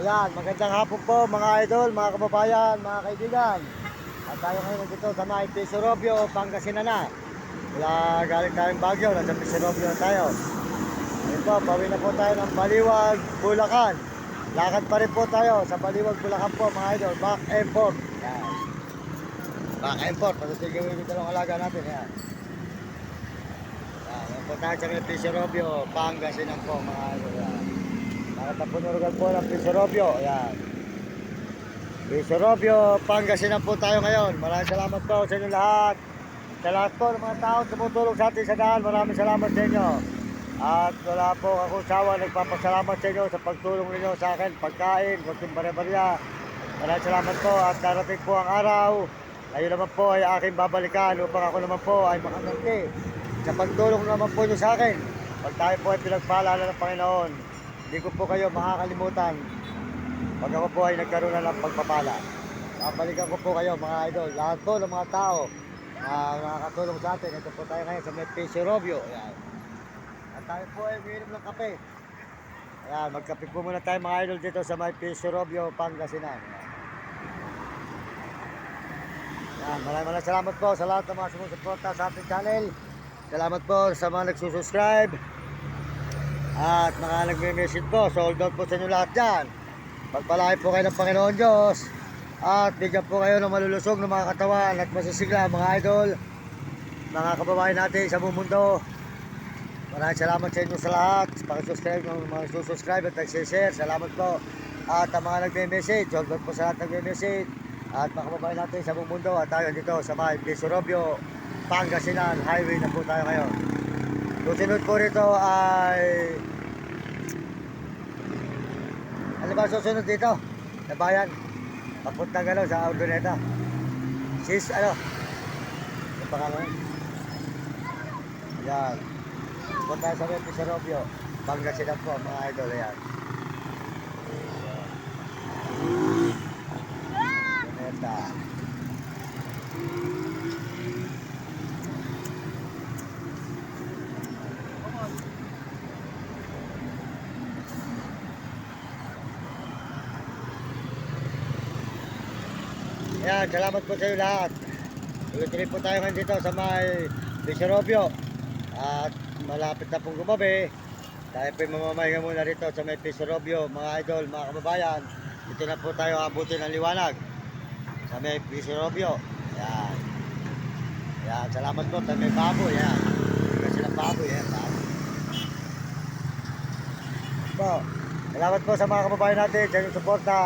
Ayan, magandang hapon po mga idol, mga kababayan, mga kaibigan. At tayo ngayon dito sa may Pisorobio, Pangasinan na. Wala galing tayong Baguio, nasa Pisorobio na tayo. Ngayon po, bawi na po tayo ng Baliwag, Bulacan. Lakad pa rin po tayo sa Baliwag, Bulacan po mga idol, back and forth. Ayan. Back and forth, patutigil yung dalawang alaga natin. Ayan. Ayan po tayo sa may Pisorobio, Pangasinan po mga idol. Ayan. Nakatapunurugan po ng Pisorobio. Ayan. Pisorobio, Pangasinan po tayo ngayon. Maraming salamat po sa inyo lahat. Sa lahat po ng mga tao tumutulong sa atin sa daan. Maraming salamat sa inyo. At wala po akong sawa. Nagpapasalamat sa inyo sa pagtulong ninyo sa akin. Pagkain, kunting barya-barya. Maraming salamat po. At darating po ang araw. Ngayon naman po ay aking babalikan upang ako naman po ay makaganti sa pagtulong naman po nyo sa akin. Pag tayo po ay pinagpaalala ng Panginoon, hindi ko po kayo makakalimutan pag ako po ay nagkaroon na ng pagpapala. Babalikan ko po kayo mga idol. Lahat po ng mga tao na nakakatulong sa atin. Ito po tayo ngayon sa may Pisorobio. Ayan. At tayo po ay umiinom ng kape. Ayan, magkape po muna tayo mga idol dito sa may Pisorobio, Pangasinan. Ayan, maraming salamat po sa lahat ng mga sumusuporta sa ating channel. Salamat po sa mga nagsusubscribe. At mga nagme-message po. Sold out po sa inyo lahat dyan. Pagpalain po kayo ng Panginoon Diyos. At bigyan po kayo ng malulusog ng mga katawan at masisigla mga idol, mga kababayan natin sa buong mundo. Maraming salamat sa inyo sa lahat. Pakisubscribe ng mga susubscribe at nagsishare. Salamat po. At ang mga nagme-message, sold out po sa lahat nagme-message. At mga kababayan natin sa buong mundo. At tayo dito sa may Pisorobio, Pangasinan Highway na po tayo ngayon. Susunod po rito ay ano ba susunod dito? Sa bayan. Papuntang gano'n sa Ordoneta. Ano? Yung pangalan? Ayan. Punta sa may Pisorobio. Pangasinan po mga idol. Ayan. Ordoneta. Ayan, salamat po sa iyo lahat. Tuloy-tuloy po tayo ngayon dito sa may Pisorobio. At malapit na pong gumabi. Tayo po mamamahinga muna rito sa may Pisorobio, mga idol, mga kababayan. Dito na po tayo abutin ng liwanag sa may Pisorobio. Ayan. Ayan, salamat po sa may baboy. Ayan. Kasi ng baboy. Ayan, baboy. Po, salamat po sa mga kababayan natin sa inyong suporta.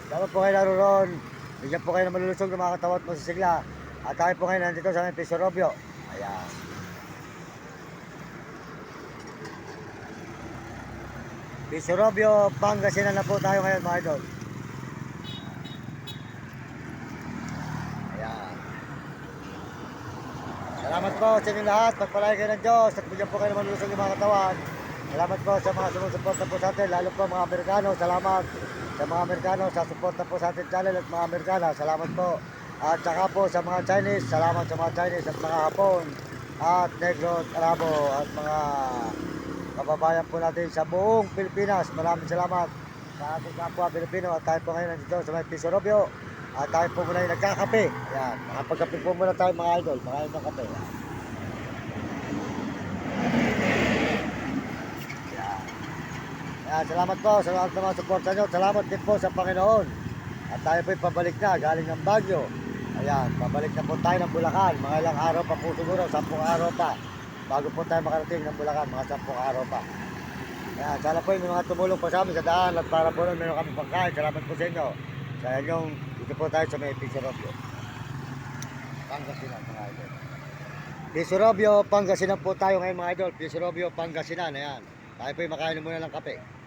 Salamat po kayo naroon. Bigyan po kayo ng malulusog ng mga katawan at masisigla. At tayo po ngayon nandito sa may Pisorobio. Ayan. Pisorobio, Pangasinan na po tayo ngayon mga idol. Ayan. Salamat po sa inyo lahat. Pagpalain kayo ng Diyos at bigyan po kayo ng malulusog ng mga katawan. Salamat po sa mga sumusuporta po sa atin. Lalo po mga Amerikano. Salamat sa mga Amerikano sa suporta po sa ating channel at mga Amerikana. Salamat po. At saka po sa mga Chinese. Salamat sa mga Chinese at mga Hapon at Negro at Arabo at mga kababayan po natin sa buong Pilipinas. Maraming salamat sa ating kapwa Pilipino. At tayo po ngayon nandito sa may Pisorobio. At tayo po muna yung nagkakape. Ayan. Nakapagkape po muna tayo mga idol. Mga ng kape. Ayan, salamat po sa lahat ng mga suporta nyo. Salamat din po sa Panginoon. At tayo po pabalik na galing ng Baguio. Ayan, pabalik na po tayo ng Bulacan. Mga ilang araw pa po siguro, 10 araw pa. Bago po tayo makarating ng Bulacan, mga 10 araw pa. Ayan, sana po yung mga tumulong po sa amin sa daan at para po nun meron kami pagkain. Salamat po sa inyo. Sa inyong, dito po tayo sa may Pisorobio. Pangasinan mga idol. Pisorobio, Pangasinan po tayo ngayon mga idol. Pisorobio, Pangasinan. Ayan. Tayo po yung makain muna ng kape.